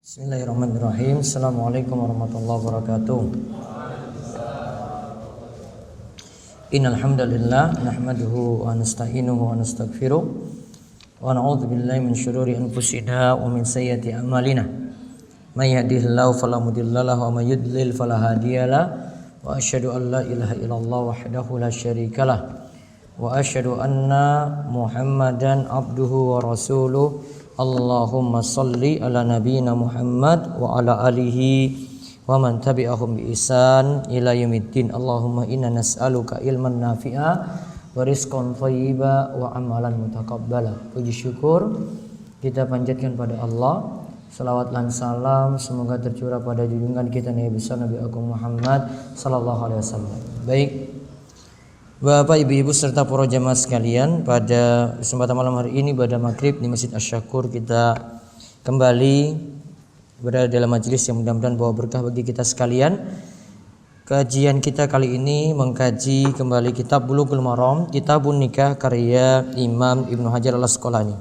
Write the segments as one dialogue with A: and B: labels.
A: Bismillahirrahmanirrahim. Assalamualaikum warahmatullahi wabarakatuh. Innal hamdalillah nahmaduhu wa nasta'inuhu wa nastaghfiruh wa na'udzu billahi min syururi anfusina wa min sayyiati a'malina. May yahdihillahu fala mudhillalah wa may yudlil fala hadiyalah. Wa asyhadu an la ilaha illallah wahdahu la syarikalah wa asyhadu anna Muhammadan abduhu wa rasuluh. Allahumma salli ala nabiyyina Muhammad wa ala alihi wa man tabi'ahum bi ihsan ila yaumiddin. Allahumma inna nas'aluka ilman nafi'a wa rizqan thayyiba wa amalan mutaqabbala. Puji syukur kita panjatkan pada Allah. Salawat dan salam semoga tercurah pada junjungan kita Nabi besar Nabi Agung Muhammad sallallahu alaihi wasallam. Baik, Bapak, Ibu-ibu serta para jamaah sekalian, pada kesempatan malam hari ini pada maghrib di Masjid Asy-Syakur kita kembali berada dalam majelis yang mudah-mudahan bawa berkah bagi kita sekalian. Kajian kita kali ini mengkaji kembali kitab Bulughul Maram, Kitabun Nikah karya Imam Ibnu Hajar Al-Asqalani.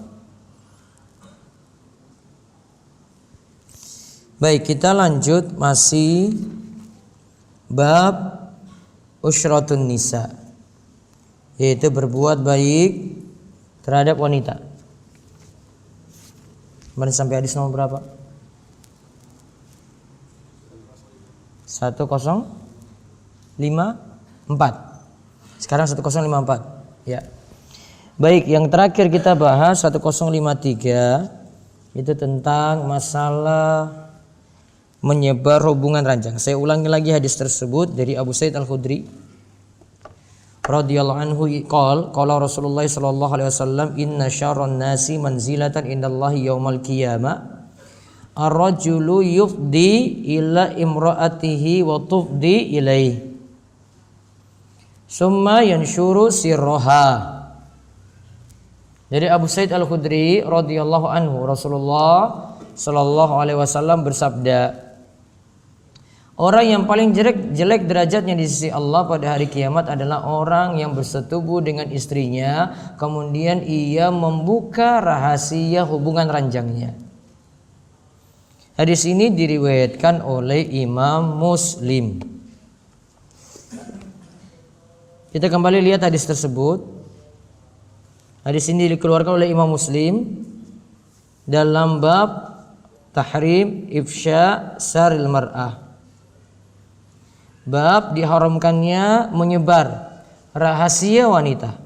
A: Baik, kita lanjut masih bab Usyratun Nisa, yaitu berbuat baik terhadap wanita. Kemarin sampai hadis nomor berapa? 1054. Sekarang 1054. Ya. Baik, yang terakhir kita bahas 1053 itu tentang masalah menyebar hubungan ranjang. Saya ulangi lagi hadis tersebut dari Abu Sa'id Al-Khudri radhiyallahu anhu qala Rasulullah sallallahu alaihi wasallam inna syarran nasi manzilatan indallahi yaumal qiyamah ar-rajulu yufdi ila imraatihi wa tufdi ilaihi summa yanshuru sirraha. Jadi Abu Sa'id Al-Khudri radhiyallahu anhu, Rasulullah sallallahu alaihi wasallam bersabda, orang yang paling jelek derajatnya di sisi Allah pada hari kiamat adalah orang yang bersetubuh dengan istrinya, kemudian ia membuka rahasia hubungan ranjangnya. Hadis ini diriwayatkan oleh Imam Muslim. Kita kembali lihat hadis tersebut. Hadis ini dikeluarkan oleh Imam Muslim dalam bab tahrim ifsya saril mar'ah. Bab diharamkannya menyebar rahasia wanita.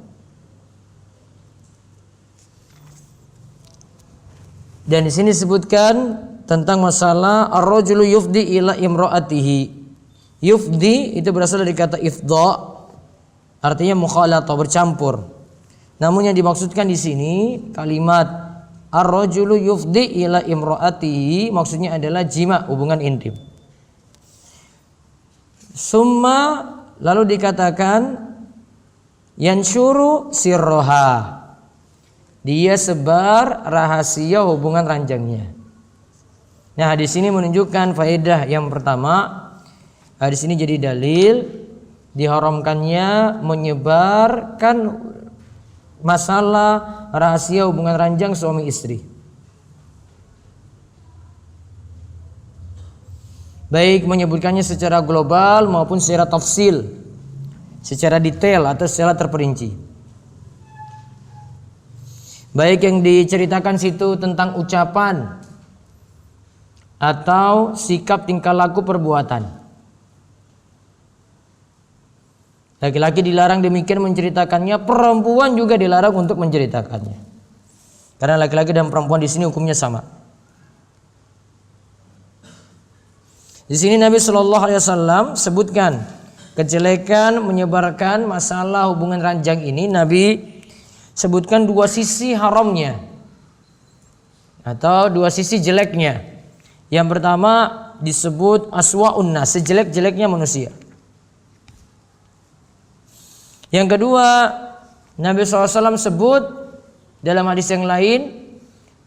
A: Dan di sini disebutkan tentang masalah ar-rajulu yufdi ila imraatihi. Yufdi itu berasal dari kata ifdha, artinya mukhalatah, bercampur. Namun yang dimaksudkan di sini kalimat ar-rajulu yufdi ila imraatihi maksudnya adalah jima, hubungan intim. Summa lalu dikatakan yansyuru sirroha, dia sebar rahasia hubungan ranjangnya. Nah, di sini menunjukkan faedah yang pertama. Hadis ini jadi dalil diharamkannya menyebarkan masalah rahasia hubungan ranjang suami istri. Baik menyebutkannya secara global maupun secara tafsil, secara detail atau secara terperinci. Baik yang diceritakan situ tentang ucapan atau sikap tingkah laku perbuatan. Laki-laki dilarang demikian menceritakannya, perempuan juga dilarang untuk menceritakannya. Karena laki-laki dan perempuan di sini hukumnya sama. Di sini Nabi Shallallahu Alaihi Wasallam sebutkan kejelekan menyebarkan masalah hubungan ranjang ini. Nabi sebutkan dua sisi haramnya atau dua sisi jeleknya. Yang pertama disebut aswa'un nas, sejelek-jeleknya manusia. Yang kedua Nabi SAW sebut dalam hadis yang lain,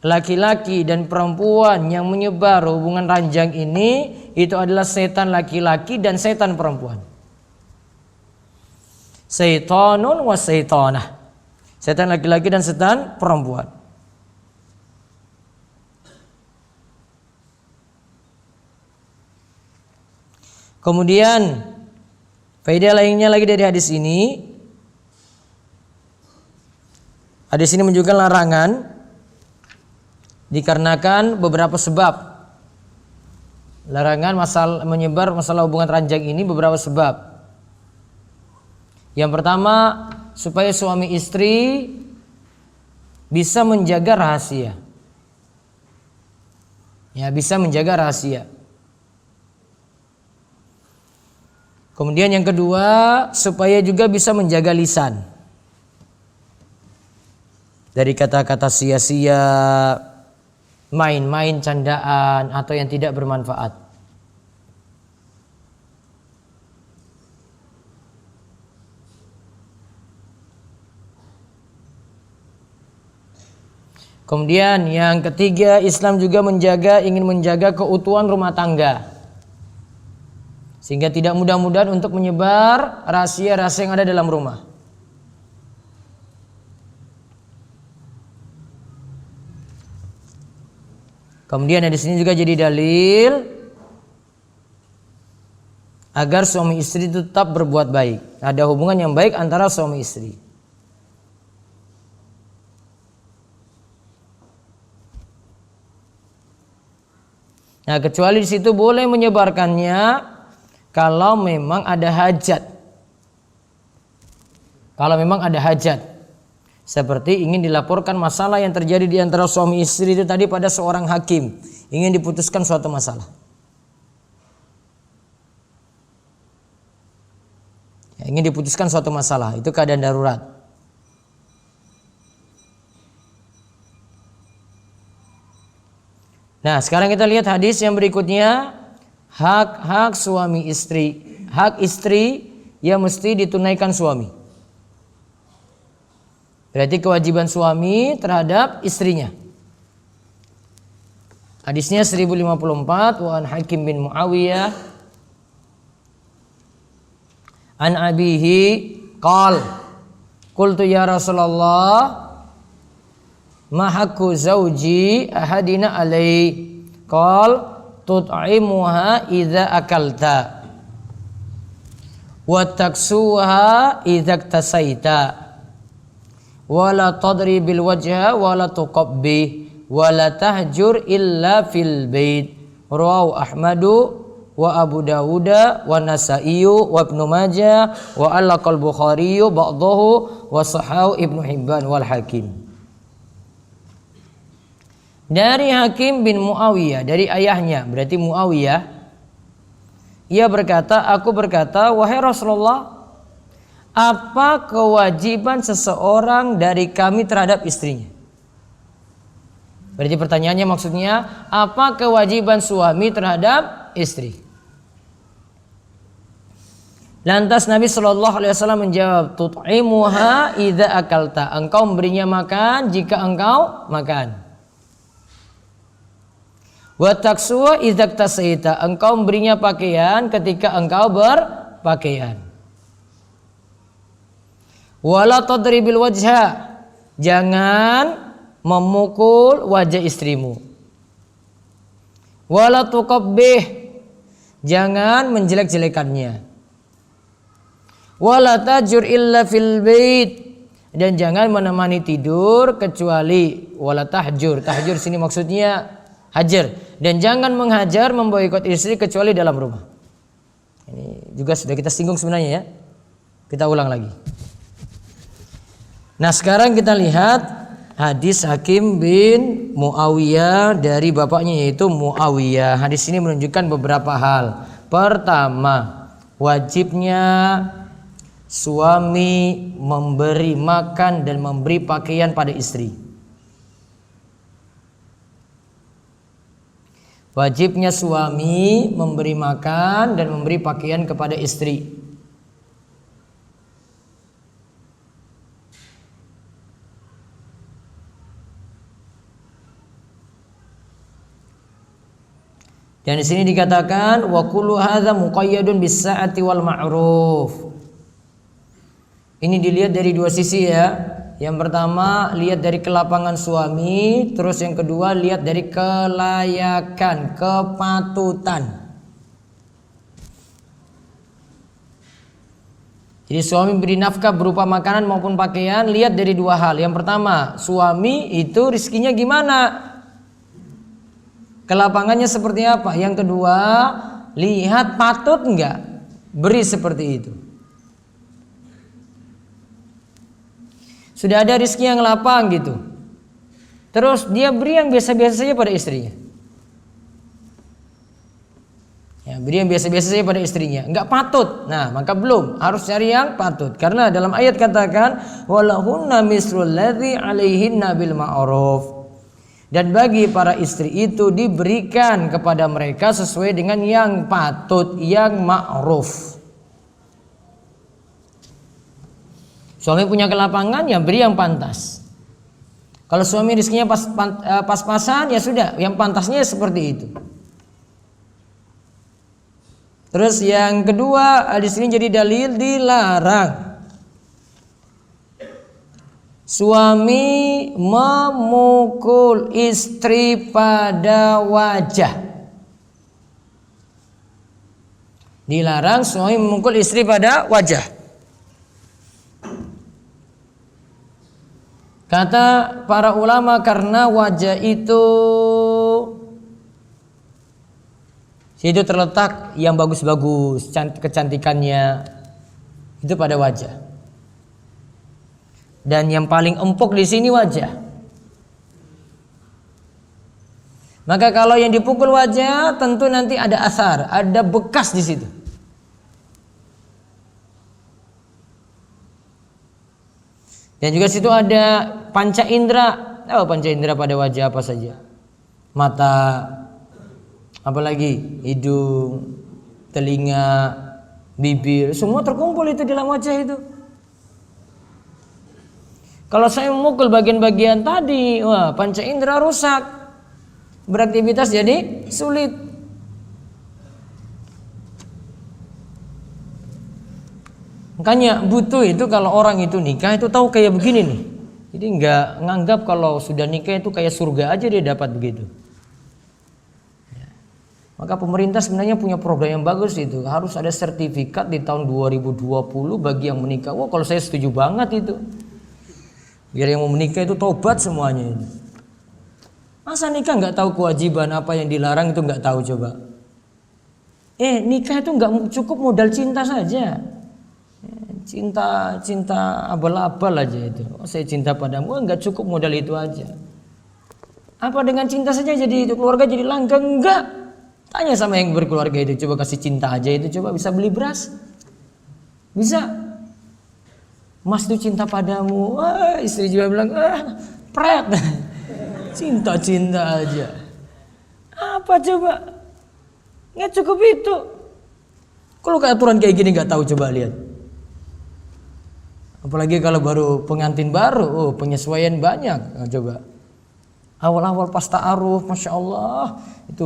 A: laki-laki dan perempuan yang menyebar hubungan ranjang ini itu adalah setan laki-laki dan setan perempuan. Saitanun wa saitanah, setan laki-laki dan setan perempuan. Kemudian faedah lainnya lagi dari hadis ini. Hadis ini menunjukkan larangan dikarenakan beberapa sebab. Larangan menyebar masalah hubungan ranjang ini beberapa sebab. Yang pertama, supaya suami istri bisa menjaga rahasia. Ya, bisa menjaga rahasia. Kemudian yang kedua, supaya juga bisa menjaga lisan dari kata-kata sia-sia, main-main, candaan, atau yang tidak bermanfaat. Kemudian yang ketiga, Islam juga ingin menjaga keutuhan rumah tangga, sehingga tidak mudah-mudahan untuk menyebar rahasia-rahasia yang ada dalam rumah. Kemudian di sini juga jadi dalil agar suami istri tetap berbuat baik. Ada hubungan yang baik antara suami istri. Nah, kecuali di situ boleh menyebarkannya kalau memang ada hajat. Kalau memang ada hajat. Seperti ingin dilaporkan masalah yang terjadi di antara suami istri itu tadi pada seorang hakim. Ingin diputuskan suatu masalah. Ya, ingin diputuskan suatu masalah. Itu keadaan darurat. Nah, sekarang kita lihat hadis yang berikutnya. Hak suami istri. Hak istri yang mesti ditunaikan suami. Berarti kewajiban suami terhadap istrinya. Hadisnya 1054, wa an Hakim bin Muawiyah an abihi qal qultu ya Rasulullah ma haqqu zauji ahadina alai qal tut'imuha idza akalta wa taksuha idza iktasaita wa la tadribil wajha wa la tuqabbi wa la tahjur illa fil bait. Rawahu Ahmadu wa Abu Dawud wa Nasa'i wa Ibnu Majah wa al-Qal Bukhari ba'dahu wa sahahu Ibnu Hibban wal Hakim. Dari Hakim bin Muawiyah, dari ayahnya, berarti Muawiyah, ia berkata, aku berkata, wahai Rasulullah, apa kewajiban seseorang dari kami terhadap istrinya? Berarti pertanyaannya maksudnya, apa kewajiban suami terhadap istri? Lantas Nabi SAW menjawab, tut'imuha idza akalta, engkau memberinya makan jika engkau makan. Wa taksuha idza iktasaita, engkau memberinya pakaian ketika engkau berpakaian. Wala tadribil wajha, jangan memukul wajah istrimu. Wala tuqabbih, jangan menjelek-jelekannya. Wala tajur illa fil bait, dan jangan menemani tidur kecuali wala tahjur. Tahjur sini maksudnya hajar, dan jangan menghajar memboikot istri kecuali dalam rumah. Ini juga sudah kita singgung sebenarnya ya. Kita ulang lagi. Nah, sekarang kita lihat hadis Hakim bin Muawiyah dari bapaknya yaitu Muawiyah. Hadis ini menunjukkan beberapa hal. Pertama, wajibnya suami memberi makan dan memberi pakaian pada istri. Wajibnya suami memberi makan dan memberi pakaian kepada istri. Dan di sini dikatakan wa kullu hadza muqayyadun bis sa'ati wal ma'ruf. Ini dilihat dari dua sisi ya. Yang pertama lihat dari kelapangan suami, terus yang kedua lihat dari kelayakan, kepatutan. Jadi suami beri nafkah berupa makanan maupun pakaian, lihat dari dua hal. Yang pertama, suami itu rizkinya gimana? Kelapangannya seperti apa? Yang kedua, lihat patut enggak beri seperti itu. Sudah ada rizki yang lapang gitu, terus dia beri yang biasa-biasa saja pada istrinya. Ya, beri yang biasa-biasa saja pada istrinya, enggak patut. Nah, maka belum, harus cari yang patut. Karena dalam ayat katakan walahunna misrul ladzi 'alaihinna bil ma'ruf. Dan bagi para istri itu diberikan kepada mereka sesuai dengan yang patut, yang ma'ruf. Suami punya kelapangan, ya beri yang pantas. Kalau suami rizkinya pas-pasan, ya sudah, yang pantasnya seperti itu. Terus yang kedua, di sini jadi dalil dilarang suami memukul istri pada wajah. Dilarang suami memukul istri pada wajah. Kata para ulama karena wajah itu situ terletak yang bagus-bagus, kecantikannya itu pada wajah. Dan yang paling empuk di sini wajah. Maka kalau yang dipukul wajah, tentu nanti ada asar, ada bekas di situ. Dan juga situ ada panca indera. Tahu panca indera pada wajah apa saja? Mata, apalagi hidung, telinga, bibir, semua terkumpul itu dalam wajah itu. Kalau saya memukul bagian-bagian tadi, wah, panca indera rusak. Beraktivitas jadi sulit. Makanya butuh itu kalau orang itu nikah itu tahu kayak begini nih. Jadi nggak nganggap kalau sudah nikah itu kayak surga aja dia dapat begitu. Ya. Maka pemerintah sebenarnya punya program yang bagus itu. Harus ada sertifikat di tahun 2020 bagi yang menikah. Wah, kalau saya setuju banget itu. Biar yang mau menikah itu tobat semuanya itu. Masa nikah nggak tahu kewajiban apa yang dilarang itu nggak tahu coba. Nikah itu nggak cukup modal cinta saja. Cinta abal-abal aja itu. Oh, saya cinta padamu, enggak cukup modal itu aja. Apa dengan cinta saja jadi itu keluarga jadi langgeng? Enggak. Tanya sama yang berkeluarga itu, coba kasih cinta aja itu, coba bisa beli beras? Bisa. Mas itu cinta padamu. Istri juga bilang, pret. Cinta-cinta aja. Apa coba? Enggak cukup itu. Kalau aturan kayak gini enggak tahu, coba lihat. Apalagi kalau baru pengantin baru, penyesuaian banyak. Nah, coba awal-awal pas ta'aruf, masya Allah itu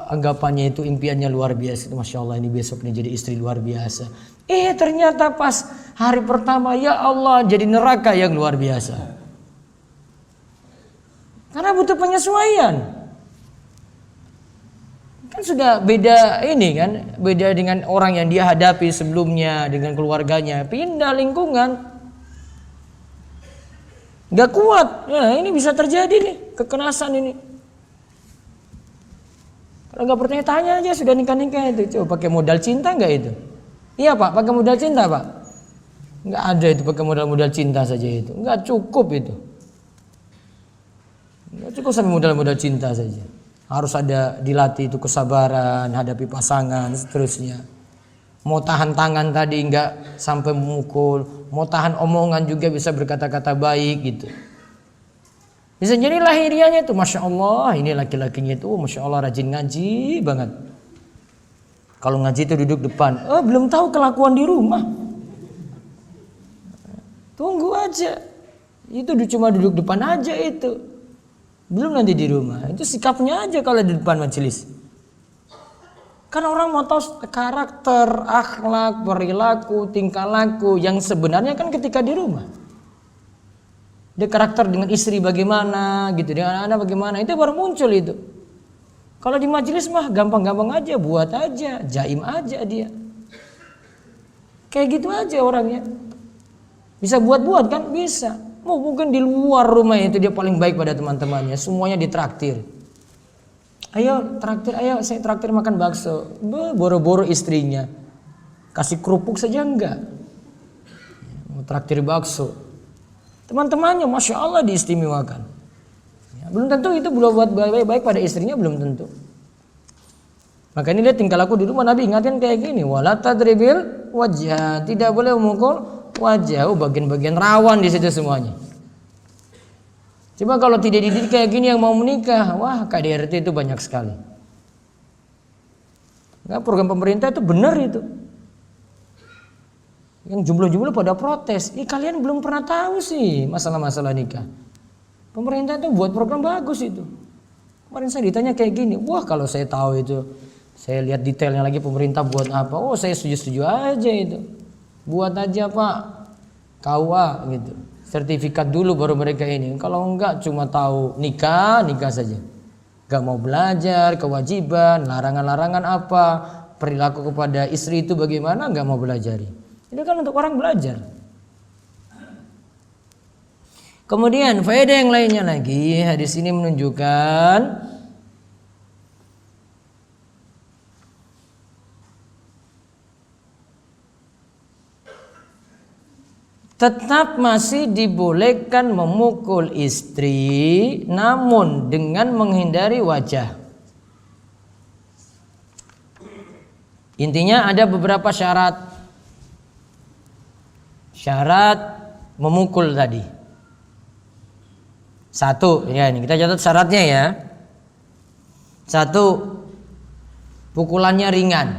A: anggapannya itu impiannya luar biasa. Masya Allah ini besok nih jadi istri luar biasa. Ternyata pas hari pertama ya Allah jadi neraka yang luar biasa. Karena butuh penyesuaian. Kan sudah beda ini kan, beda dengan orang yang dia hadapi sebelumnya dengan keluarganya, pindah lingkungan, nggak kuat. Nah, ini bisa terjadi nih kekerasan ini. Kalau nggak percaya tanya aja sudah nikah itu, coba pakai modal cinta nggak itu? Iya Pak, pakai modal cinta Pak? Nggak ada itu pakai modal cinta saja itu, nggak cukup itu, nggak cukup sampai modal cinta saja. Harus ada dilatih itu kesabaran, hadapi pasangan, seterusnya. Mau tahan tangan tadi enggak sampai memukul, mau tahan omongan juga bisa berkata-kata baik gitu. Bisa jadi lahiriahnya itu masya Allah, ini laki-lakinya itu masya Allah rajin ngaji banget. Kalau ngaji itu duduk depan, belum tahu kelakuan di rumah. Tunggu aja, itu cuma duduk depan aja itu. Belum nanti di rumah, itu sikapnya aja kalau di depan majelis. Karena orang mau tahu karakter, akhlak, perilaku, tingkah laku yang sebenarnya kan ketika di rumah. Dia karakter dengan istri bagaimana, gitu, dengan anak bagaimana, itu baru muncul itu. Kalau di majelis mah gampang-gampang aja, buat aja, jaim aja dia. Kayak gitu aja orangnya. Bisa buat-buat kan? Bisa. Mungkin di luar rumah itu dia paling baik pada teman-temannya, semuanya ditraktir. Ayo traktir, ayo saya traktir makan bakso. Boro-boro istrinya kasih kerupuk saja enggak. Mau traktir bakso. Teman-temannya Masya Allah diistimewakan. Ya, belum tentu itu buat baik pada istrinya, belum tentu. Maka ini lihat tingkah laku di rumah Nabi ingatkan kayak gini, wala tadribil wajah, tidak boleh memukul wajah. Bagian-bagian rawan di situ semuanya. Coba kalau tidak dididik kayak gini yang mau menikah, wah KDRT itu banyak sekali. Nah, program pemerintah itu benar itu. Yang jomblo-jomblo pada protes. Kalian belum pernah tahu sih masalah-masalah nikah. Pemerintah itu buat program bagus itu. Kemarin saya ditanya kayak gini, wah kalau saya tahu itu, saya lihat detailnya lagi pemerintah buat apa. Oh saya setuju-setuju aja itu. Buat aja Pak KUA gitu. Sertifikat dulu baru mereka ini. Kalau enggak cuma tahu nikah saja. Enggak mau belajar kewajiban, larangan-larangan apa, perilaku kepada istri itu bagaimana, enggak mau belajari. Itu kan untuk orang belajar. Kemudian faedah yang lainnya lagi, hadis ini menunjukkan tetap masih dibolehkan memukul istri, namun dengan menghindari wajah. Intinya ada beberapa syarat memukul tadi. Satu, ya ini kita catat syaratnya ya. Satu, pukulannya ringan.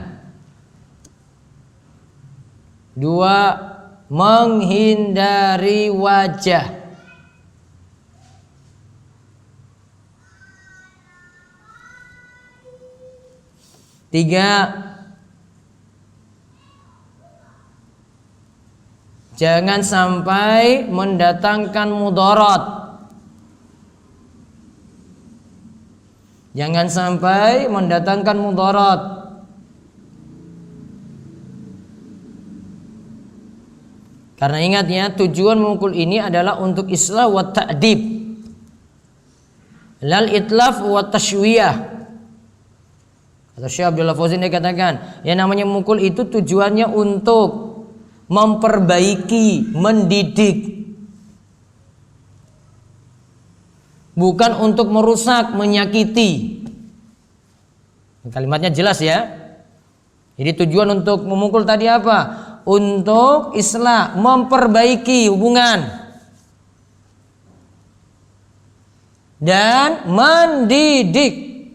A: Dua, menghindari wajah. Tiga, jangan sampai mendatangkan mudarat. Jangan sampai mendatangkan mudarat. Karena ingat ya, tujuan memukul ini adalah untuk islah wa ta'dib. Lal itlaf wa tashwiyah. Atau Syekh Abdullah Fauzan dia katakan, yang namanya memukul itu tujuannya untuk memperbaiki, mendidik. Bukan untuk merusak, menyakiti. Kalimatnya jelas ya. Jadi tujuan untuk memukul tadi apa? Untuk islah, memperbaiki hubungan. Dan mendidik.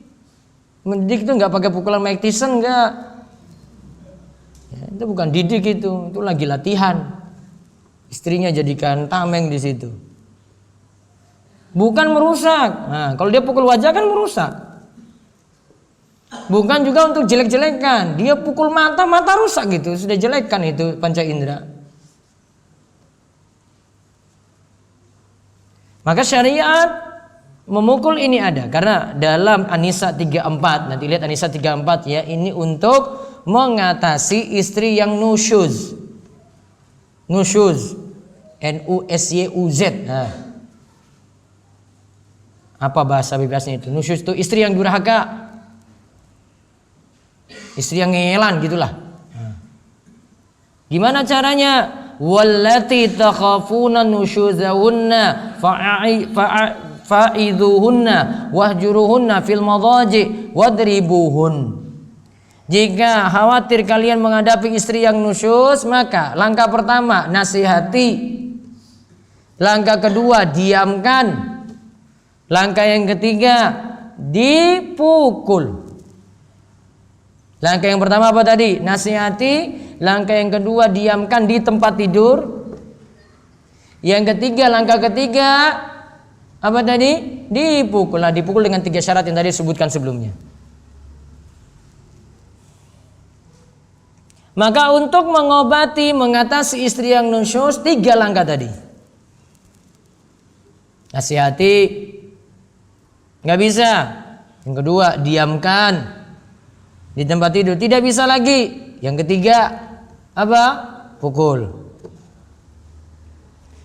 A: Mendidik itu nggak pakai pukulan Mike Tyson, nggak. Ya, itu bukan didik itu lagi latihan. Istrinya jadikan tameng di situ. Bukan merusak. Nah, kalau dia pukul wajah kan merusak. Bukan juga untuk jelek-jelekan. Dia pukul mata rusak gitu. Sudah jelekkan itu panca indera. Maka syariat memukul ini ada. Karena dalam An-Nisa 34, nanti lihat An-Nisa 34 ya, ini untuk mengatasi istri yang nusyuz. Nusyuz. N-U-S-Y-U-Z. Nah. Apa bahasa bebasnya itu? Nusyuz itu istri yang durhaka. Istri yang ngeyelan gitulah. Gimana caranya? Wallati takhafuna nusyuzahunna fa'idhuhunna wahjuruhunna fil madaji wadribuhun. Jika khawatir kalian menghadapi istri yang nusyuz, maka langkah pertama nasihati. Langkah kedua diamkan. Langkah yang ketiga dipukul. Langkah yang pertama apa tadi? Nasihati. Langkah yang kedua diamkan di tempat tidur. Yang ketiga, langkah ketiga apa tadi? Dipukul. Nah, dipukul dengan 3 syarat yang tadi disebutkan sebelumnya. Maka untuk mengobati, mengatasi istri yang nusyuz, 3 langkah tadi. Nasihati. Nggak bisa. Yang kedua, diamkan di tempat tidur. Tidak bisa lagi. Yang ketiga, apa? pukul.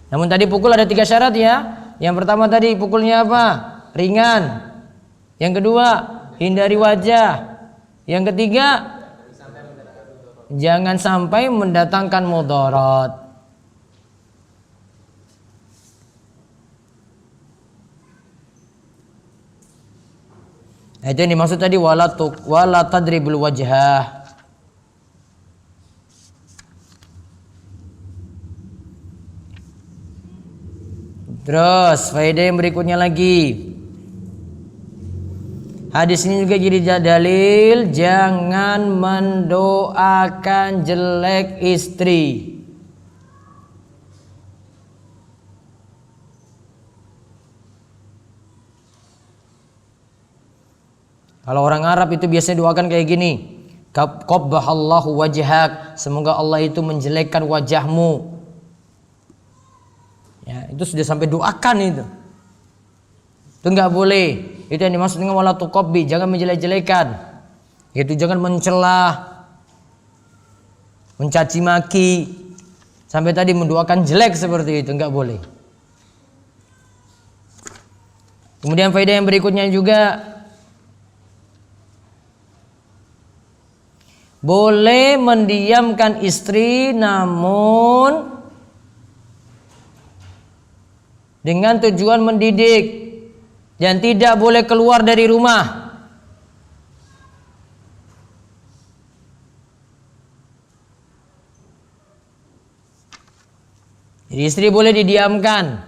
A: Namun tadi pukul ada 3 syarat ya. Yang pertama tadi pukulnya apa? Ringan. Yang kedua, hindari wajah. Yang ketiga, jangan sampai mendatangkan mudarat. Nah, itu yang dimaksud tadi wala tadribul wajhah. Terus faedah yang berikutnya lagi. Hadis ini juga jadi dalil jangan mendoakan jelek istri. Kalau orang Arab itu biasanya doakan kayak gini. Qabbahallahu wajhak, semoga Allah itu menjelekkan wajahmu. Ya, itu sudah sampai doakan itu. Itu enggak boleh. Itu yang dimaksud dengan wala tuqabbi, jangan menjelek-jelekan. Yaitu jangan mencela, mencaci maki, sampai tadi mendoakan jelek seperti itu, enggak boleh. Kemudian faedah yang berikutnya juga boleh mendiamkan istri namun dengan tujuan mendidik dan tidak boleh keluar dari rumah. Jadi istri boleh didiamkan.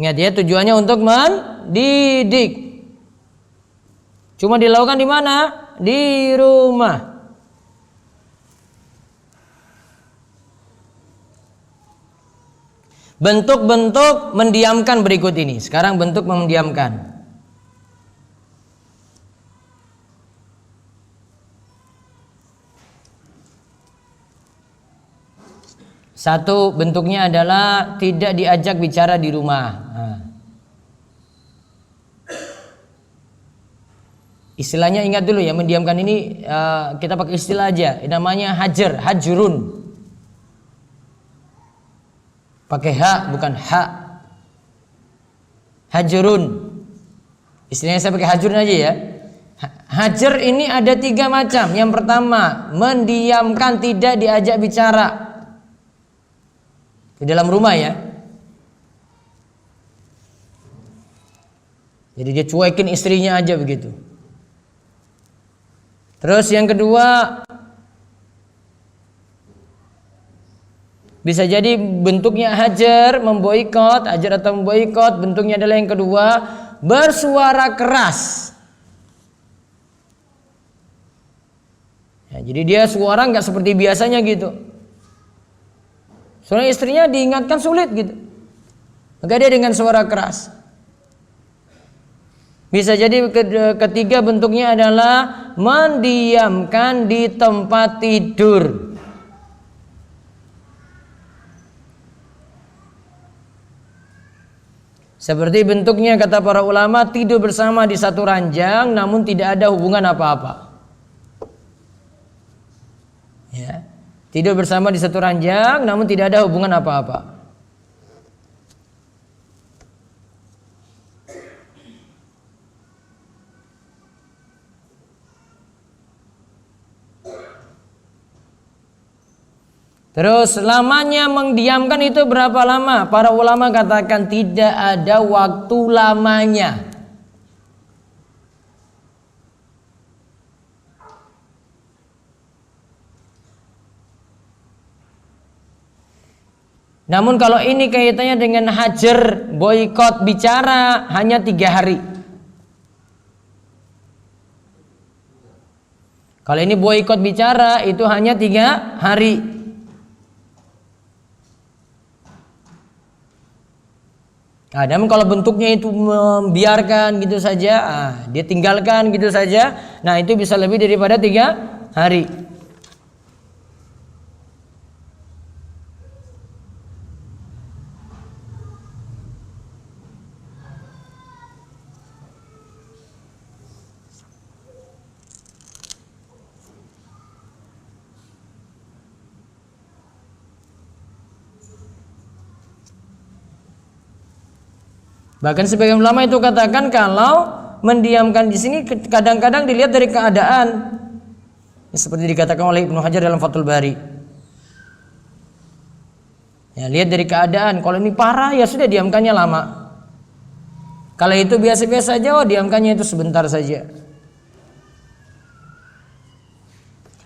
A: Ingat ya, tujuannya untuk mendidik. Cuma dilakukan di mana? Di rumah. Bentuk-bentuk mendiamkan berikut ini. Sekarang bentuk mendiamkan. Satu bentuknya adalah tidak diajak bicara di rumah. Nah. Istilahnya ingat dulu ya, mendiamkan ini kita pakai istilah aja. Namanya hajar, hajrun. Pakai ha bukan ha. Hajrun. Istilahnya saya pakai hajrun aja ya. Hajar ini ada 3 macam. Yang pertama, mendiamkan, tidak diajak bicara di dalam rumah ya. Jadi dia cuekin istrinya aja begitu. Terus yang kedua, bisa jadi bentuknya hajar, memboikot, hajar atau memboikot. Bentuknya adalah yang kedua, bersuara keras. Ya, jadi dia suara nggak seperti biasanya gitu. Soalnya istrinya diingatkan sulit gitu. Maka dia dengan suara keras. Bisa jadi ketiga bentuknya adalah mendiamkan di tempat tidur. Seperti bentuknya kata para ulama, tidur bersama di satu ranjang namun tidak ada hubungan apa-apa. Ya, tidur bersama di satu ranjang namun tidak ada hubungan apa-apa. Terus lamanya mendiamkan itu berapa lama? Para ulama katakan tidak ada waktu lamanya. Namun kalau ini kaitannya dengan hajar, boikot, bicara, hanya 3 hari. Kalau ini boikot bicara itu hanya 3 hari. Nah, namun kalau bentuknya itu membiarkan gitu saja, dia tinggalkan gitu saja, nah itu bisa lebih daripada 3 hari. Bahkan sebagian ulama itu katakan kalau mendiamkan di sini kadang-kadang dilihat dari keadaan. Seperti dikatakan oleh Ibnu Hajar dalam Fathul Bari. Ya, lihat dari keadaan. Kalau ini parah ya sudah diamkannya lama. Kalau itu biasa-biasa saja, diamkannya itu sebentar saja.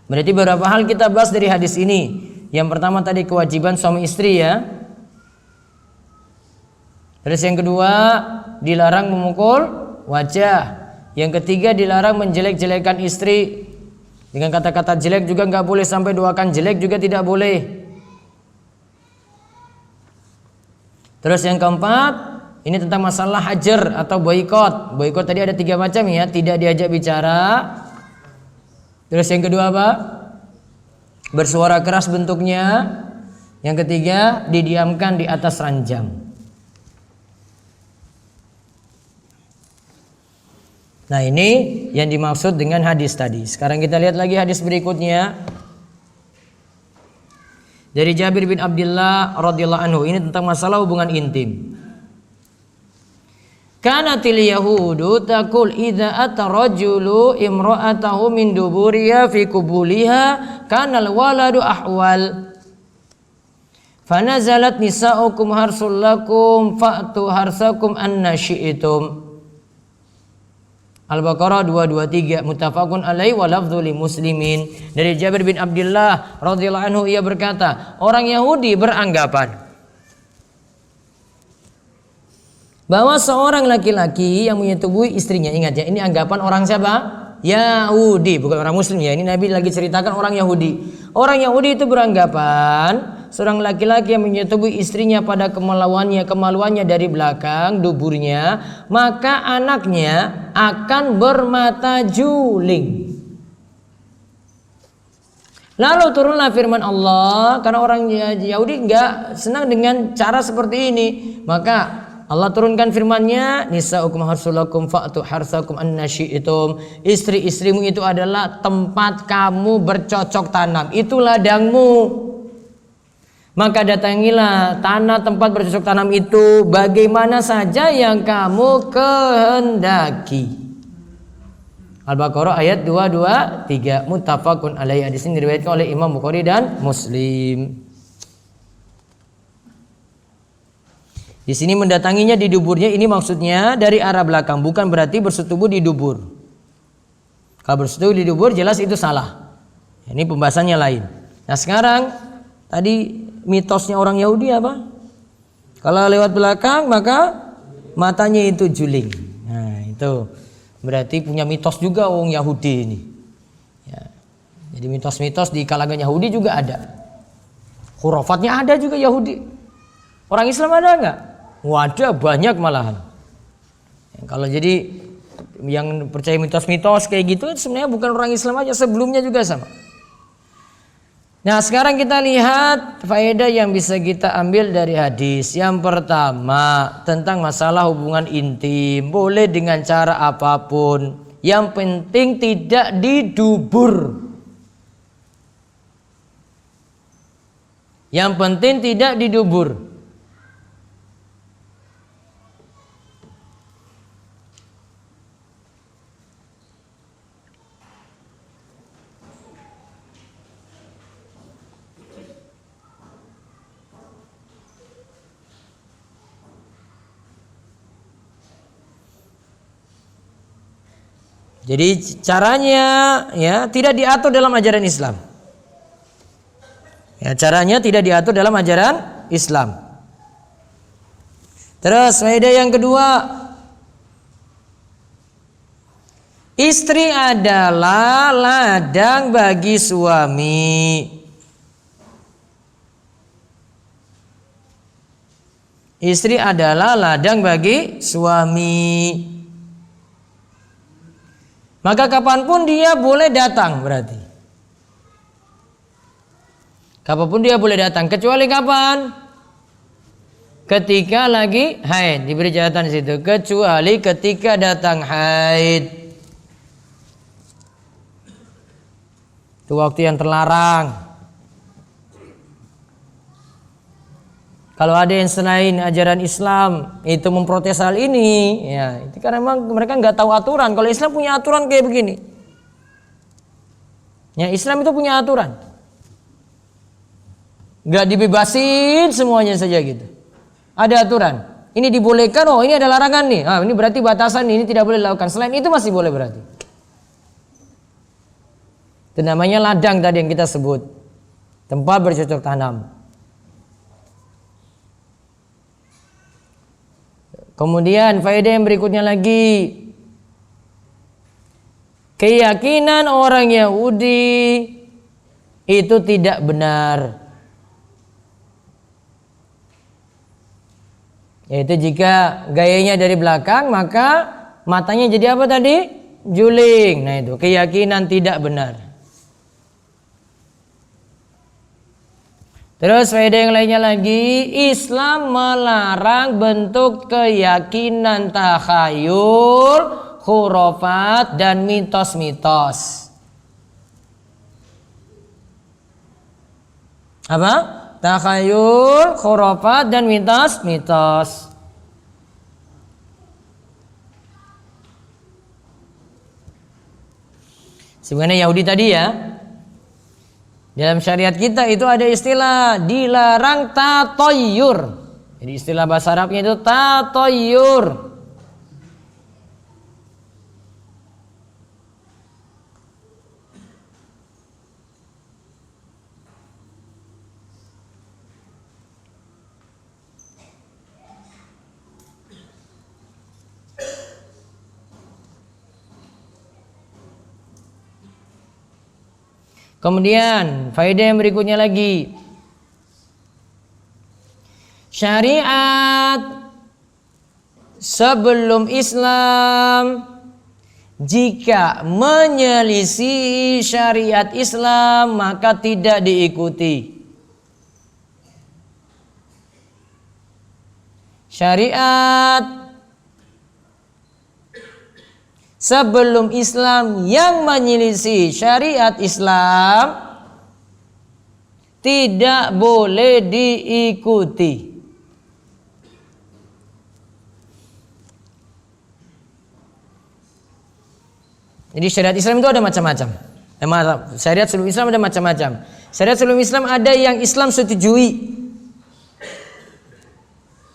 A: Berarti beberapa hal kita bahas dari hadis ini. Yang pertama tadi kewajiban suami istri ya. Terus yang kedua dilarang memukul wajah. Yang ketiga dilarang menjelek-jelekan istri. Dengan kata-kata jelek juga nggak boleh, sampai doakan jelek juga tidak boleh. Terus yang keempat, ini tentang masalah hajar atau boikot. Boikot tadi ada 3 macam ya, tidak diajak bicara. Terus yang kedua apa? Bersuara keras bentuknya. Yang ketiga, didiamkan di atas ranjang. Nah ini yang dimaksud dengan hadis tadi. Sekarang kita lihat lagi hadis berikutnya. Dari Jabir bin Abdullah radhiyallahu anhu, ini tentang masalah hubungan intim. Kanatil yahudu taqul idza atarajulu imra'atahu min duburiha fi qubuliha kanal waladu ahwal. Fanazalat nisa'ukum harsul lakum fa'tu harsakum anna syi'tum. Al-Baqarah 223, muttafaqun alaihi wa lafdzu li muslimin. Dari Jabir bin Abdullah radhiyallahu anhu, ia berkata, orang Yahudi beranggapan bahwa seorang laki-laki yang menyetubui istrinya, ingat ya, ini anggapan orang siapa? Yahudi, bukan orang Muslim ya. Ini Nabi lagi ceritakan orang Yahudi. Orang Yahudi itu beranggapan seorang laki-laki yang menyetubui istrinya pada kemaluannya dari belakang duburnya, maka anaknya akan bermata juling. Lalu turunlah firman Allah, karena orang Yahudi enggak senang dengan cara seperti ini, maka Allah turunkan firman-Nya, nisa'ukum harsulakum fa'tu harsakum anna syi'tum. Istri-istrimu itu adalah tempat kamu bercocok tanam, itu ladangmu. Maka datangilah tanah tempat bercocok tanam itu bagaimana saja yang kamu kehendaki. Al-Baqarah ayat 223, muttafaqun alaihi. Hadis ini diriwayatkan oleh Imam Bukhari dan Muslim. Di sini mendatanginya di duburnya, ini maksudnya dari arah belakang, bukan berarti bersetubuh di dubur. Kalau bersetubuh di dubur jelas itu salah. Ini pembahasannya lain. Nah sekarang tadi mitosnya orang Yahudi apa? Kalau lewat belakang maka matanya itu juling. Nah itu berarti punya mitos juga orang Yahudi ini. Ya. Jadi mitos-mitos di kalangan Yahudi juga ada. Khurafatnya ada juga Yahudi. Orang Islam ada nggak? Wadah, banyak malahan. Ya, kalau jadi yang percaya mitos-mitos kayak gitu sebenarnya bukan orang Islam aja, sebelumnya juga sama. Nah sekarang kita lihat faedah yang bisa kita ambil dari hadis. Yang pertama tentang masalah hubungan intim, boleh dengan cara apapun, yang penting tidak didubur. Yang penting tidak didubur. Jadi caranya ya tidak diatur dalam ajaran Islam. Ya, caranya tidak diatur dalam ajaran Islam. Terus faedah yang kedua, istri adalah ladang bagi suami. Istri adalah ladang bagi suami. Maka kapanpun dia boleh datang berarti. Kapanpun dia boleh datang, kecuali kapan? Ketika lagi haid, diberi catatan di situ. Kecuali ketika datang haid. Itu waktu yang terlarang. Kalau ada yang selain ajaran Islam itu memprotes hal ini, ya itu karena memang mereka nggak tahu aturan. Kalau Islam punya aturan kayak begini, ya Islam itu punya aturan, nggak dibebasin semuanya saja gitu. Ada aturan. Ini dibolehkan, oh ini ada larangan nih. Ah, ini berarti batasan ini tidak boleh dilakukan. Selain itu masih boleh berarti. Itu namanya ladang tadi yang kita sebut, tempat bercocok tanam. Kemudian faedah yang berikutnya lagi, keyakinan orang Yahudi itu tidak benar. Yaitu jika gayanya dari belakang maka matanya jadi apa tadi? Juling. Nah itu keyakinan tidak benar. Terus faedah yang lainnya lagi, Islam melarang bentuk keyakinan takhayul, khurafat dan mitos-mitos. Apa? Takhayul, khurafat dan mitos-mitos. Sebenarnya Yahudi tadi ya, dalam syariat kita itu ada istilah dilarang tatoyur. Jadi istilah bahasa Arabnya itu tatoyur. Kemudian faedah yang berikutnya lagi, syariat sebelum Islam jika menyelisih syariat Islam maka tidak diikuti. Syariat sebelum Islam yang menyelisih syariat Islam tidak boleh diikuti. Jadi syariat Islam itu ada macam-macam. Syariat sebelum Islam ada macam-macam. Syariat sebelum Islam ada yang Islam setujui.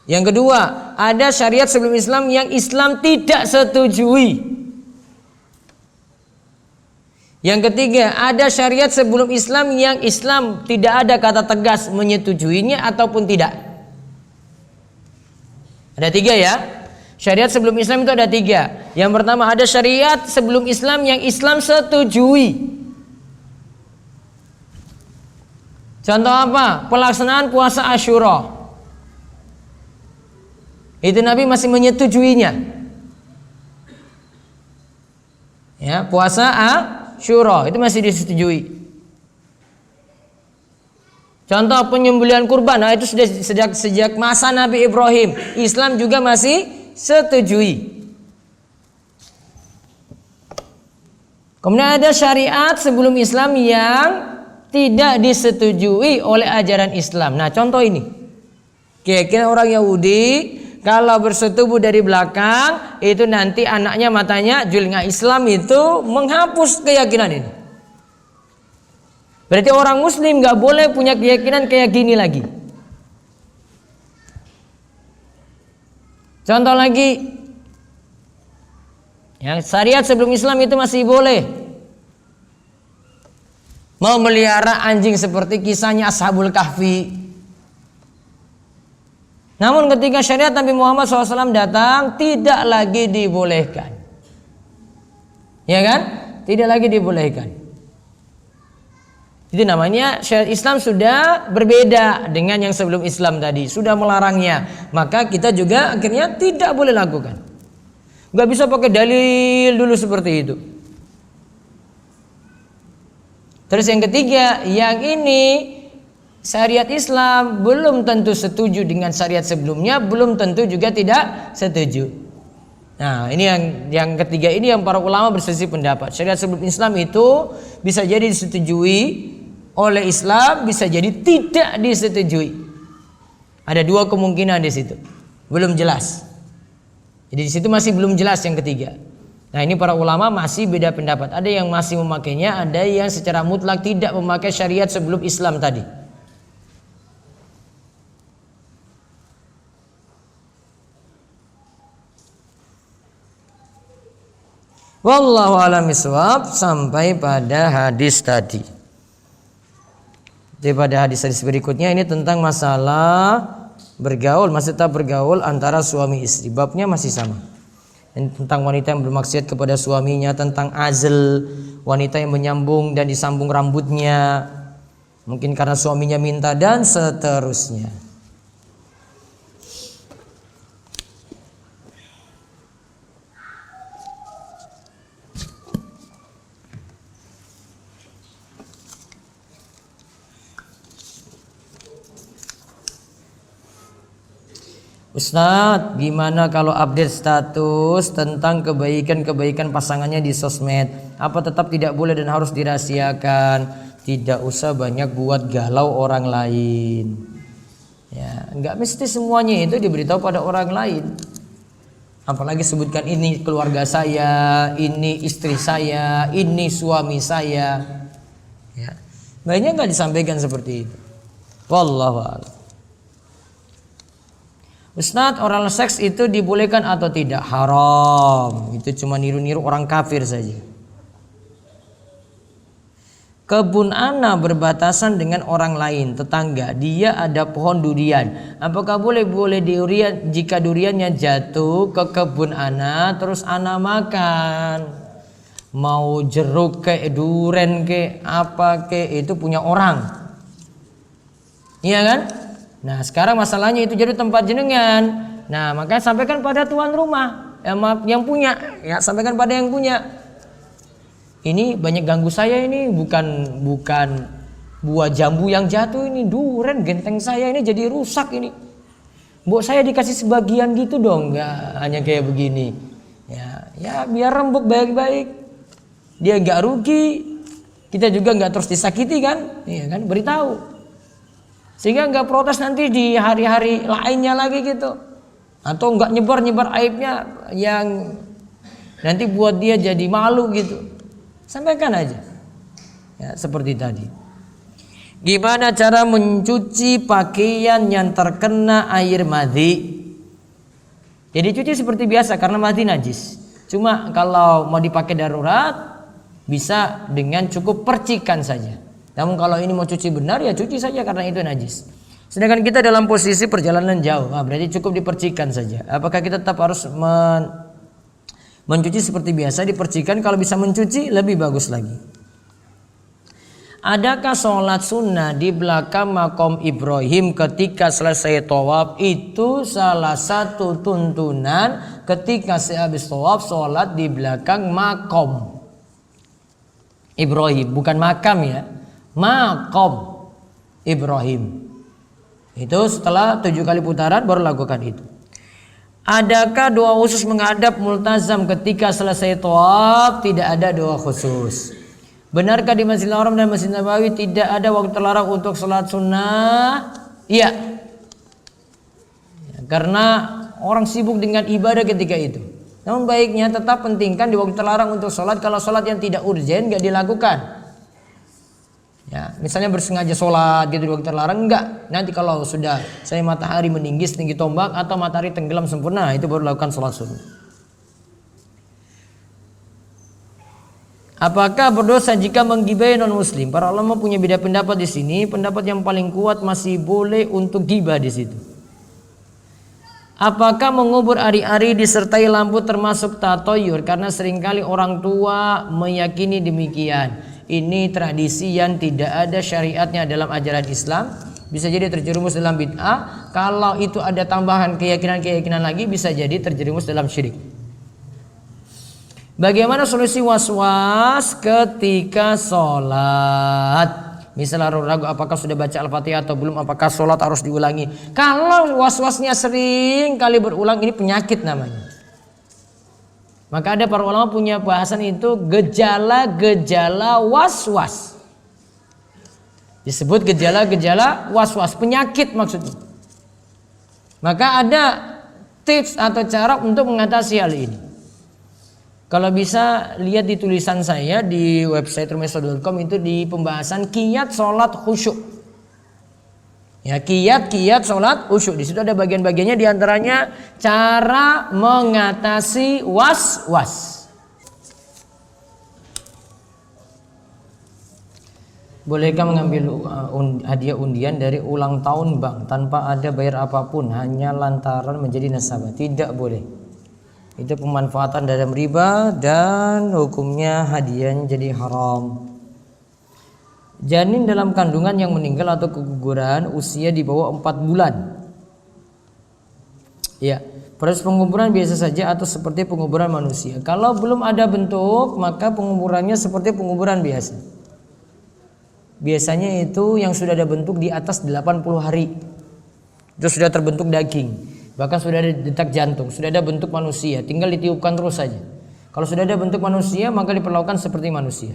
A: Yang kedua, ada syariat sebelum Islam yang Islam tidak setujui. Yang ketiga, ada syariat sebelum Islam yang Islam tidak ada kata tegas menyetujuinya ataupun tidak. Ada tiga ya. Syariat sebelum Islam itu ada tiga. Yang pertama, ada syariat sebelum Islam yang Islam setujui. Contoh apa? Pelaksanaan puasa Asyura. Itu Nabi masih menyetujuinya. Ya, puasa Asyura itu masih disetujui. Contoh penyembelihan kurban, nah itu sudah sejak masa Nabi Ibrahim. Islam juga masih setujui. Kemudian ada syariat sebelum Islam yang tidak disetujui oleh ajaran Islam. Nah, contoh ini. Keyakinan orang Yahudi kalau bersetubuh dari belakang itu nanti anaknya matanya juling. Islam itu menghapus keyakinan ini. Berarti orang Muslim gak boleh punya keyakinan kayak gini lagi. Contoh lagi, yang syariat sebelum Islam itu masih boleh memelihara anjing seperti kisahnya Ashabul Kahfi. Namun ketika syariat Nabi Muhammad SAW datang, tidak lagi dibolehkan. Ya kan? Tidak lagi dibolehkan. Itu namanya syariat Islam sudah berbeda dengan yang sebelum Islam tadi. Sudah melarangnya. Maka kita juga akhirnya tidak boleh lakukan. Gak bisa pakai dalil dulu seperti itu. Terus yang ketiga, yang ini syariat Islam belum tentu setuju dengan syariat sebelumnya, belum tentu juga tidak setuju. Nah, ini yang ketiga ini yang para ulama berselisih pendapat. Syariat sebelum Islam itu bisa jadi disetujui oleh Islam, bisa jadi tidak disetujui. Ada dua kemungkinan di situ. Belum jelas. Jadi di situ masih belum jelas yang ketiga. Nah, ini para ulama masih beda pendapat. Ada yang masih memakainya, ada yang secara mutlak tidak memakai syariat sebelum Islam tadi. Wallahu a'lam bishawab sampai pada hadis tadi. Daripada hadis-hadis berikutnya ini tentang masalah bergaul, masih tetap bergaul antara suami istri. Babnya masih sama. Ini tentang wanita yang bermaksiat kepada suaminya, tentang azl, wanita yang menyambung dan disambung rambutnya, mungkin karena suaminya minta, dan seterusnya. Ustadz, gimana kalau update status tentang kebaikan-kebaikan pasangannya di sosmed? Apa tetap tidak boleh dan harus dirahasiakan? Tidak usah banyak buat galau orang lain. Ya, nggak mesti semuanya itu diberitahu pada orang lain. Apalagi sebutkan ini keluarga saya, ini istri saya, ini suami saya. Ya, banyak nggak disampaikan seperti itu. Wallahu a'lam. Ustadz, oral seks itu dibolehkan atau tidak? Haram. Itu cuma niru-niru orang kafir saja. Kebun ana berbatasan dengan orang lain, tetangga. Dia ada pohon durian. Apakah boleh durian jika duriannya jatuh ke kebun ana terus ana makan? Mau jeruk ke duren ke apa ke itu punya orang. Iya kan? Nah, sekarang masalahnya itu jadi tempat jenengan. Nah, makanya sampaikan pada tuan rumah yang punya, ya sampaikan pada yang punya. Ini banyak ganggu saya, ini bukan buah jambu yang jatuh, ini duren genteng saya ini jadi rusak ini. Bu, saya dikasih sebagian gitu dong, enggak hanya kayak begini. Ya biar rembuk baik-baik. Dia enggak rugi, kita juga enggak terus disakiti kan? Iya kan? Beritahu. Sehingga nggak protes nanti di hari-hari lainnya lagi gitu, atau nggak nyebar aibnya yang nanti buat dia jadi malu gitu. Sampaikan aja ya, seperti tadi. Gimana cara mencuci pakaian yang terkena air madhi? Jadi cuci seperti biasa karena madhi najis. Cuma kalau mau dipakai darurat bisa dengan cukup percikan saja. Namun kalau ini mau cuci benar ya cuci saja karena itu najis. Sedangkan kita dalam posisi perjalanan jauh, berarti cukup dipercikan saja. Apakah kita tetap harus mencuci seperti biasa? Dipercikan, kalau bisa mencuci lebih bagus lagi. Adakah sholat sunnah di belakang makom Ibrahim ketika selesai tawaf? Itu salah satu tuntunan ketika sehabis tawaf sholat di belakang makom Ibrahim, bukan makam ya. Makom Ibrahim. Itu setelah 7 kali putaran baru lakukan itu. Adakah doa khusus menghadap multazam ketika selesai tawaf? Tidak ada doa khusus. Benarkah di Masjidil Haram dan Masjid Nabawi tidak ada waktu terlarang untuk sholat sunnah? Iya. Karena orang sibuk dengan ibadah ketika itu. Namun baiknya tetap pentingkan di waktu terlarang untuk sholat. Kalau sholat yang tidak urgen nggak dilakukan. Ya, misalnya bersengaja sholat gitu di waktu terlarang, enggak. Nanti kalau sudah saya matahari meninggi setinggi tombak atau matahari tenggelam sempurna, itu baru lakukan sholat sunnah. Apakah berdosa jika menggibahi non muslim? Para ulama punya beda pendapat di sini. Pendapat yang paling kuat masih boleh untuk gibah di situ. Apakah mengubur ari-ari disertai lampu termasuk tatoyur? Karena seringkali orang tua meyakini demikian. Ini tradisi yang tidak ada syariatnya dalam ajaran Islam. Bisa jadi terjerumus dalam bid'ah. Kalau itu ada tambahan keyakinan-keyakinan lagi, bisa jadi terjerumus dalam syirik. Bagaimana solusi was-was ketika sholat? Misalnya ragu apakah sudah baca Al-Fatihah atau belum, apakah sholat harus diulangi. Kalau was-wasnya sering kali berulang, ini penyakit namanya. Maka ada para ulama punya bahasan itu gejala-gejala was-was. Disebut gejala-gejala was-was, penyakit maksudnya. Maka ada tips atau cara untuk mengatasi hal ini. Kalau bisa lihat di tulisan saya di website rumahso.com itu di pembahasan qiyat sholat khusyuk. Ya, qiyat sholat khusyuk. Di situ ada bagian-bagiannya, diantaranya cara mengatasi was-was. Bolehkah mengambil hadiah undian dari ulang tahun bank tanpa ada bayar apapun hanya lantaran menjadi nasabah? Tidak boleh. Itu pemanfaatan dalam riba dan hukumnya hadiahnya jadi haram. Janin dalam kandungan yang meninggal atau keguguran usia di bawah 4 bulan. Ya, proses penguburan biasa saja atau seperti penguburan manusia. Kalau belum ada bentuk, maka penguburannya seperti penguburan biasa. Biasanya itu yang sudah ada bentuk di atas 80 hari. Itu sudah terbentuk daging, bahkan sudah ada detak jantung, sudah ada bentuk manusia, tinggal ditiupkan terus saja. Kalau sudah ada bentuk manusia, maka diperlakukan seperti manusia.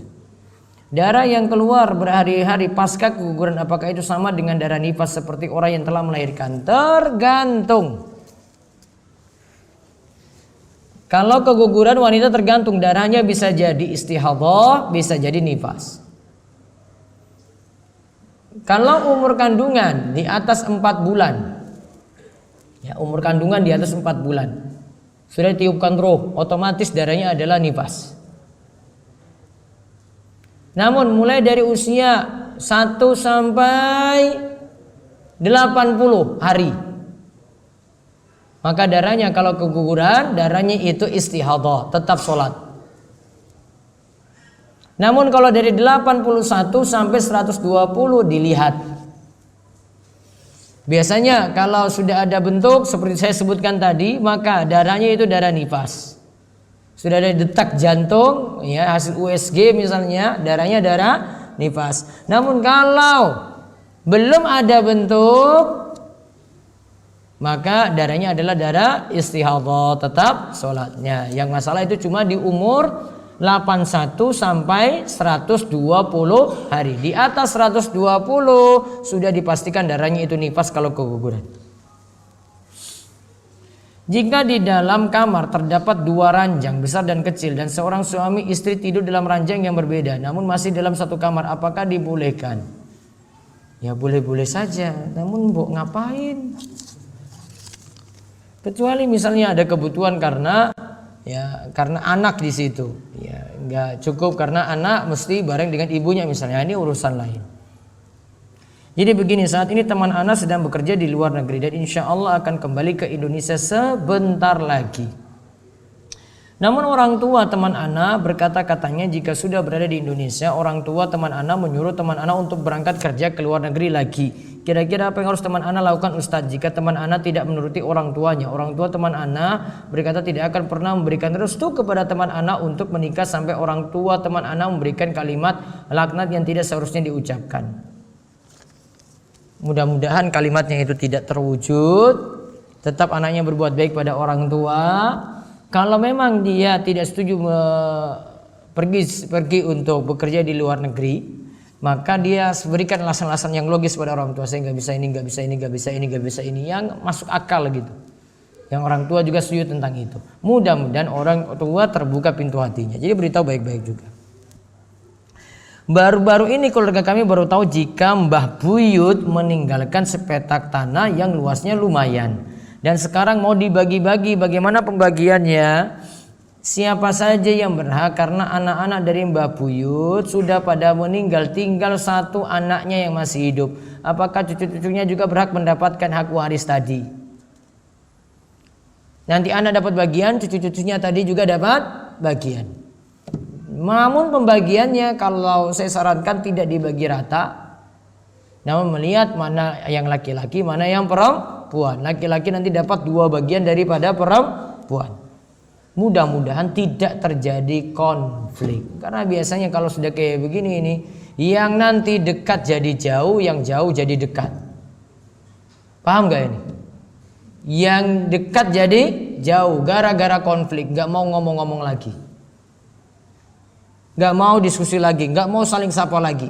A: Darah yang keluar berhari-hari pasca keguguran, apakah itu sama dengan darah nifas seperti orang yang telah melahirkan? Tergantung. Kalau keguguran wanita tergantung, darahnya bisa jadi istihadhah, bisa jadi nifas. Kalau umur kandungan di atas 4 bulan, ya, umur kandungan di atas 4 bulan, sudah ditiupkan roh, otomatis darahnya adalah nifas. Namun mulai dari usia 1 sampai 80 hari, maka darahnya kalau keguguran, darahnya itu istihadhah, tetap sholat. Namun kalau dari 81 sampai 120 dilihat. Biasanya kalau sudah ada bentuk seperti saya sebutkan tadi, maka darahnya itu darah nifas. Sudah ada detak jantung, ya, hasil USG misalnya, darahnya darah nifas. Namun kalau belum ada bentuk, maka darahnya adalah darah istihadhah, tetap sholatnya. Yang masalah itu cuma di umur 81 sampai 120 hari. Di atas 120 sudah dipastikan darahnya itu nifas kalau keguguran. Jika di dalam kamar terdapat 2 ranjang besar dan kecil dan seorang suami istri tidur dalam ranjang yang berbeda namun masih dalam satu kamar, apakah dibolehkan? Ya boleh-boleh saja, namun ngapain? Kecuali misalnya ada kebutuhan karena anak di situ, ya nggak cukup karena anak mesti bareng dengan ibunya misalnya, ini urusan lain. Jadi begini, saat ini teman Ana sedang bekerja di luar negeri dan insya Allah akan kembali ke Indonesia sebentar lagi. Namun orang tua teman Ana berkata katanya jika sudah berada di Indonesia, orang tua teman Ana menyuruh teman Ana untuk berangkat kerja ke luar negeri lagi. Kira-kira apa yang harus teman Ana lakukan Ustadz jika teman Ana tidak menuruti orang tuanya? Orang tua teman Ana berkata tidak akan pernah memberikan restu kepada teman Ana untuk menikah sampai orang tua teman Ana memberikan kalimat laknat yang tidak seharusnya diucapkan. Mudah-mudahan kalimatnya itu tidak terwujud. Tetap anaknya berbuat baik pada orang tua. Kalau memang dia tidak setuju pergi untuk bekerja di luar negeri, maka dia berikan alasan-alasan yang logis pada orang tua. Saya nggak bisa ini, nggak bisa ini, nggak bisa ini, nggak bisa ini, yang masuk akal gitu. Yang orang tua juga setuju tentang itu. Mudah-mudahan orang tua terbuka pintu hatinya. Jadi beritahu baik-baik juga. Baru-baru ini keluarga kami baru tahu jika Mbah Buyut meninggalkan sepetak tanah yang luasnya lumayan. Dan sekarang mau dibagi-bagi, bagaimana pembagiannya? Siapa saja yang berhak, karena anak-anak dari Mbah Buyut sudah pada meninggal, tinggal satu anaknya yang masih hidup. Apakah cucu-cucunya juga berhak mendapatkan hak waris tadi? Nanti anak dapat bagian, cucu-cucunya tadi juga dapat bagian. Namun pembagiannya kalau saya sarankan tidak dibagi rata, namun melihat mana yang laki-laki, mana yang perempuan. Laki-laki nanti dapat 2 bagian daripada perempuan. Mudah-mudahan tidak terjadi konflik. Karena biasanya kalau sudah kayak begini ini, yang nanti dekat jadi jauh, yang jauh jadi dekat. Paham gak ini? Yang dekat jadi jauh gara-gara konflik, gak mau ngomong-ngomong lagi, gak mau diskusi lagi, gak mau saling sapa lagi.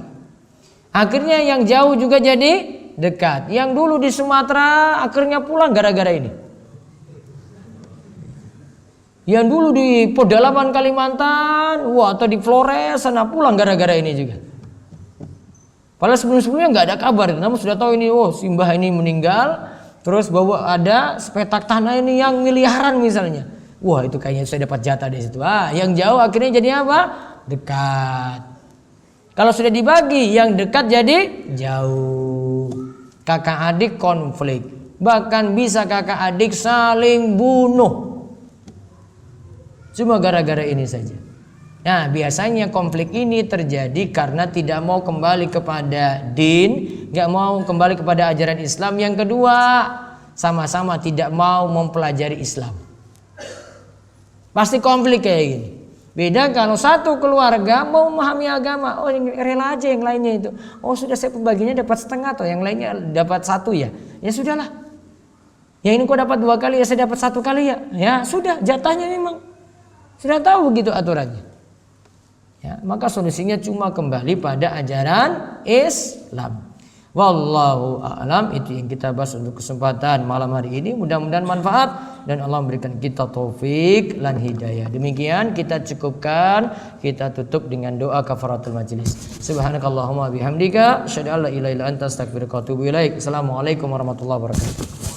A: Akhirnya yang jauh juga jadi dekat. Yang dulu di Sumatera akhirnya pulang gara-gara ini. Yang dulu di pedalaman Kalimantan, atau di Flores sana pulang gara-gara ini juga. Padahal sebelum-sebelumnya nggak ada kabar, namun sudah tahu ini, Simbah ini meninggal. Terus bahwa ada sepetak tanah ini yang miliaran misalnya. Wah, itu kayaknya saya dapat jatah di situ. Yang jauh akhirnya jadi apa? Dekat. Kalau sudah dibagi, yang dekat jadi jauh. Kakak adik konflik. Bahkan bisa kakak adik saling bunuh. Cuma gara-gara ini saja. Nah, biasanya konflik ini terjadi karena tidak mau kembali kepada din, gak mau kembali kepada ajaran Islam. Yang kedua, sama-sama tidak mau mempelajari Islam. Pasti konflik kayak gini. Beda kalau satu keluarga mau memahami agama, rela aja yang lainnya itu. Sudah saya pembaginya dapat setengah atau yang lainnya dapat satu ya. Ya sudahlah. Yang ini kok dapat 2 kali, ya saya dapat 1 kali ya. Ya sudah, jatahnya memang. Sudah tahu begitu aturannya. Ya, maka solusinya cuma kembali pada ajaran Islam. Wallahu a'lam. Itu yang kita bahas untuk kesempatan malam hari ini. Mudah-mudahan manfaat dan Allah memberikan kita taufik dan hidayah. Demikian kita cukupkan, kita tutup dengan doa kafaratul majelis. Subhanakallahumma bihamdika asyhadu an la ilaha illa anta astaghfiruka wa atubu ilaik. Assalamualaikum warahmatullahi wabarakatuh.